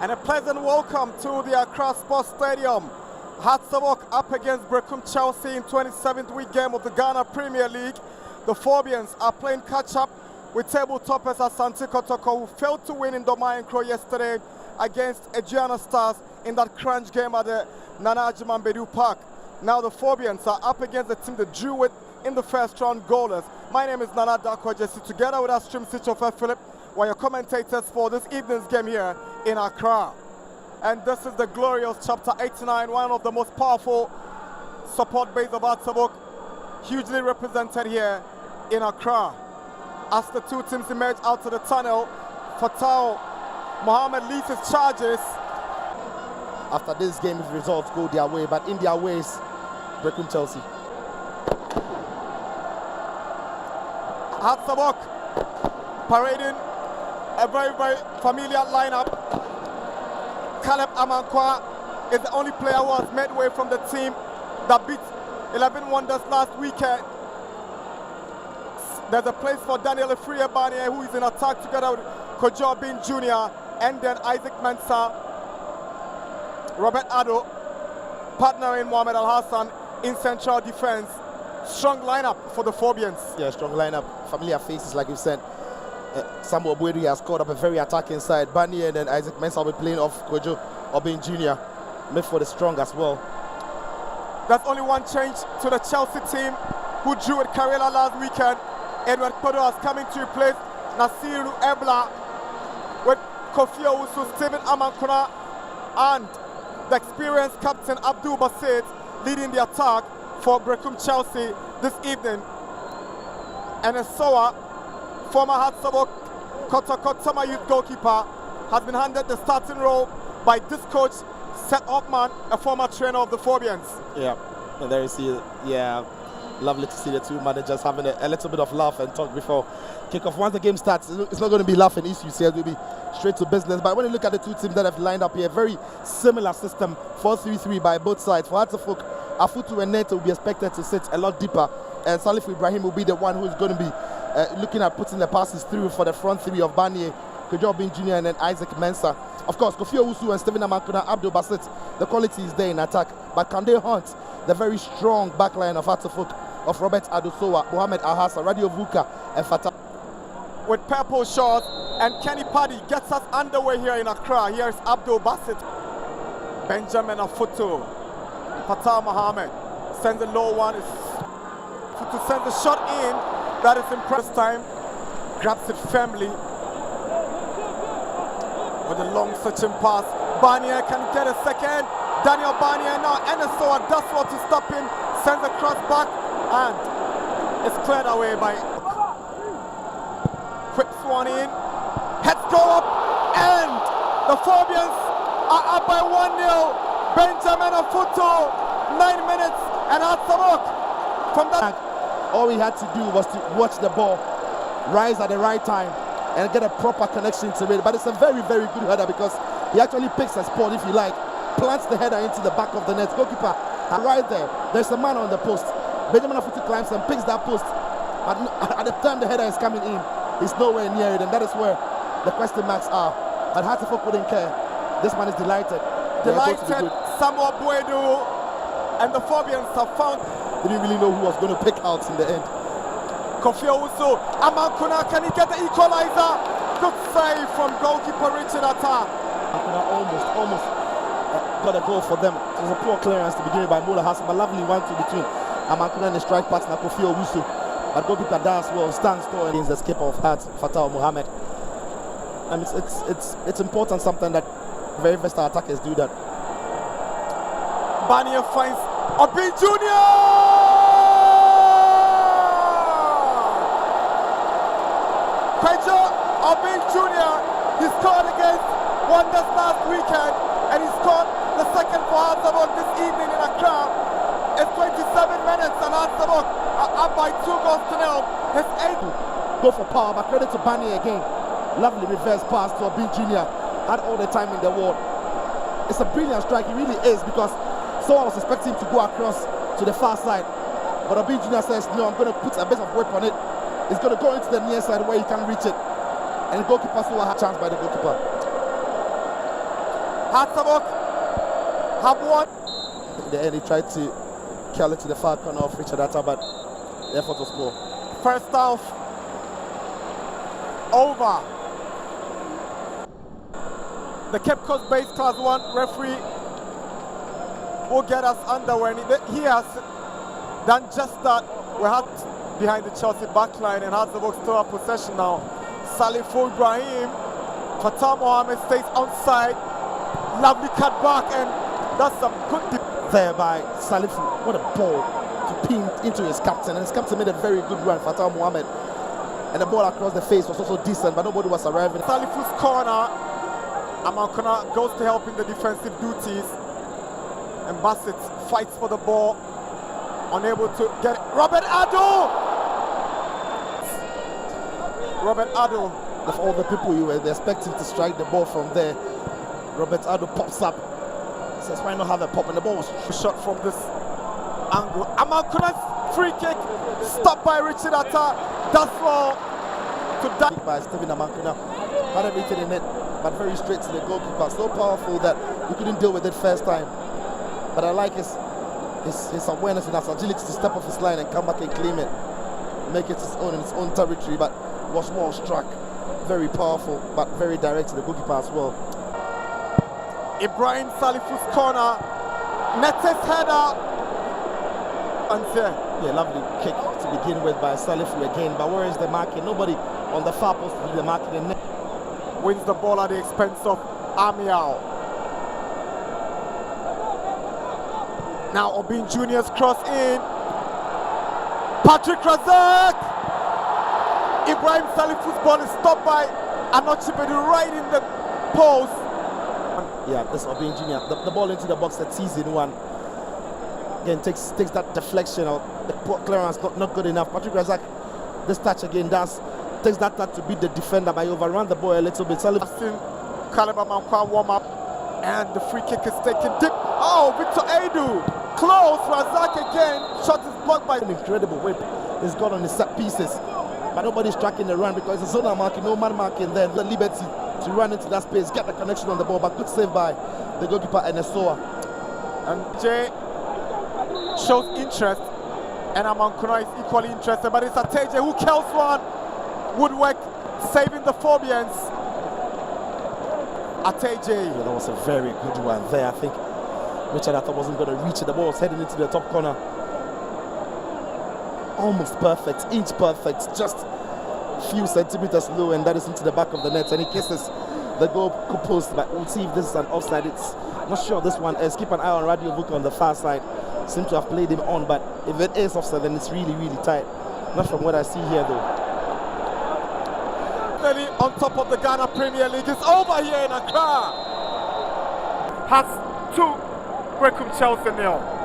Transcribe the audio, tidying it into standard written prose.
And a pleasant welcome to the Accra Sports Stadium. Hearts of Oak up against Berekum Chelsea in 27th week game of the Ghana Premier League. The Phobians are playing catch-up with table toppers Asante Kotoko, who failed to win in Doma Nkro yesterday against Adriana Stars in that crunch game at the Nana Ajimambedu Park. Now the Phobians are up against the team that drew with in the first round goalless. My name is Nana Jesse, together with our stream Sichofer Philip, one of your commentators for this evening's game here in Accra. And this is the glorious chapter 89, one of the most powerful support base of Hearts of Oak, hugely represented here in Accra. As the two teams emerge out of the tunnel, Fatah Mohammed leads his charges. After this game, if results go their way, but in their ways, Berekum Chelsea. Hearts of Oak parading a very, very familiar lineup. Caleb Amankwa is the only player who has made way from the team that beat 11 Wonders last weekend. There's a place for Daniel Efriabani, who is in attack together with Kojo Bin Jr. and then Isaac Mensah, Robert Addo, partnering Mohamed Al Hassan in central defense. Strong lineup for the Phobians. Yeah, strong lineup. Familiar faces, like you said. Samuel Bwedi has scored up a very attacking side. Bani and then Isaac Mensah will be playing off Kojo Obin Jr. Midfield is strong as well. There's only one change to the Chelsea team, who drew with Karela last weekend. Edward Kodo has come in to replace Nasiru Ebla with Kofi Owusu, Stephen Amankuna, and the experienced captain Abdul Basit leading the attack for Berekum Chelsea this evening. And Esoa, former Hearts of Oak Kotoko youth goalkeeper, has been handed the starting role by this coach, Seth Hoffman, a former trainer of the Phobians. Yeah, and there you see, yeah, lovely to see the two managers having a little bit of laugh and talk before kickoff. Once the game starts, it's not going to be laughing issues here, it will be straight to business. But when you look at the two teams that have lined up here, very similar system, 4-3-3 by both sides. For Hearts of Oak, Afutu and Neto will be expected to sit a lot deeper, and Salif Ibrahim will be the one who is going to be looking at putting the passes through for the front three of Bani, Kojo Bin Jr. and then Isaac Mensah. Of course, Kofi Owusu and Stephen Amankuna, Abdul Basit, the quality is there in attack. But can they hunt the very strong backline of Hearts of Oak, of Robert Adosowa, Mohamed Al Hassan, Radio Vuka, and Fatah? With purple shorts, and Kenny Paddy gets us underway here in Accra. Here's Abdul Basit, Benjamin Afutu, Fatah Mohammed sends a low one. Afutu sends a shot in. That is impressive time. Grabs it firmly with a long searching pass. Barnier can get a second. Daniel Barnier now, and Esoa does what to stop him. Sends a cross back, and it's cleared away by. Quick swan in. Heads go up, and the Phobians are up by 1-0. Benjamin Afutu, 9 minutes, and Hearts of Oak from that. All we had to do was to watch the ball rise at the right time and get a proper connection to it. But it's a very, very good header, because he actually picks a spot, if you like, plants the header into the back of the net. Goalkeeper right there. There's a man on the post. Benjamin Afutu climbs and picks that post. At the time the header is coming in, he's nowhere near it, and that is where the question marks are. But Hearts of Oak wouldn't care. This man is delighted. Delighted. Samuel Bwedi and the Phobians have found. They didn't really know who was going to pick out in the end. Kofi Owusu, Amankuna, can he get the equalizer? Good save from goalkeeper Richard Atta. Amankuna almost got a goal for them. It was a poor clearance to begin with by Mola Hassan, but lovely 1-2 between Amankuna and the strike partner Kofi Owusu. But goalkeeper does well, stands tall against the skipper of Hearts, Fatah Mohammed. And it's important, something that very versatile attackers do that. Barnier finds Obin Jr. Kojo Obin Jr. He scored against Wonders last weekend, and he scored the second for Hearts of Oak this evening in Accra. It's 27 minutes, and Hearts of Oak are up by 2-0. His 8th. Go for power, but credit to Bani again. Lovely reverse pass to Obin Jr. Had all the time in the world. It's a brilliant strike, it really is, because so I was expecting him to go across to the far side. But Obin Jr. says, no, I'm going to put a bit of weight on it. It's going to go into the near side where he can reach it. And the goalkeeper still had a chance by the goalkeeper. Hatzavok have won. In the end, he tried to curl it to the far corner of Richard Atta, but the effort was poor. First half over. The Cape Coast Base Class 1 referee will get us underway. He has done just that. We're out behind the Chelsea backline, and Hatzavok still have possession now. Salifou Ibrahim, Fatah Mohammed stays onside. Lovely cut back, and that's some good there by Salifou. What a ball to pin into his captain, and his captain made a very good run, Fatah Mohammed. And the ball across the face was also decent, but nobody was arriving. Salifou's corner. Amankona goes to help in the defensive duties, and Bassett fights for the ball, unable to get it. Robert Addo! Robert Addo. Of all the people you were expecting to strike the ball from there, Robert Addo pops up. Says, why not have a pop? And the ball was shot from this angle. Amankona's free kick, stopped by Richard Atta. That's all to that. By Stephen Amankona. Had everything in it, but very straight to the goalkeeper. So powerful that he couldn't deal with it first time. But I like his awareness and his agility to step off his line and come back and claim it. Make it his own in his own territory, but was more struck. Very powerful, but very direct to the goalkeeper as well. Ibrahim Salifou's corner. Netes header. Yeah, lovely kick to begin with by Salifou again. But where is the marking? Nobody on the far post to do the marking. Wins the ball at the expense of Amiao. Now Obin Junior's cross in. Patrick Razak. Ibrahim Salifou's ball is stopped by Anochibedu right in the post. Yeah, this Obin Junior. The ball into the box, that season one. Again, takes that deflection or the clearance not good enough. Patrick Razak, this touch again takes that touch to beat the defender, but he overran the ball a little bit. Salifou Caliber Mankwa warm up, and the free kick is taken deep. Oh, Victor Edu, close. Razak again, shot is blocked by an incredible whip. He's got on his set pieces, but nobody's tracking the run because it's a zonal marking, no man marking. Then the liberty to run into that space, get the connection on the ball, but good save by the goalkeeper Enesoa. And Jay shows interest, and Amankona is equally interested, but it's Ateje who kills one. Woodwork saving the Phobians. Ateje. Yeah, that was a very good one there. I think Richard Atta wasn't going to reach it. The ball was heading into the top corner. Almost perfect, inch perfect, just a few centimeters low, and that is into the back of the net, and he kisses the goal post. But we'll see if this is an offside. It's not sure this one is. Keep an eye on Radio Book on the far side. Seem to have played him on, but if it is offside, then it's really, really tight. Not from what I see here, though. On top of the Ghana Premier League, it's over here in Accra. Has 2, Berekum Chelsea 0.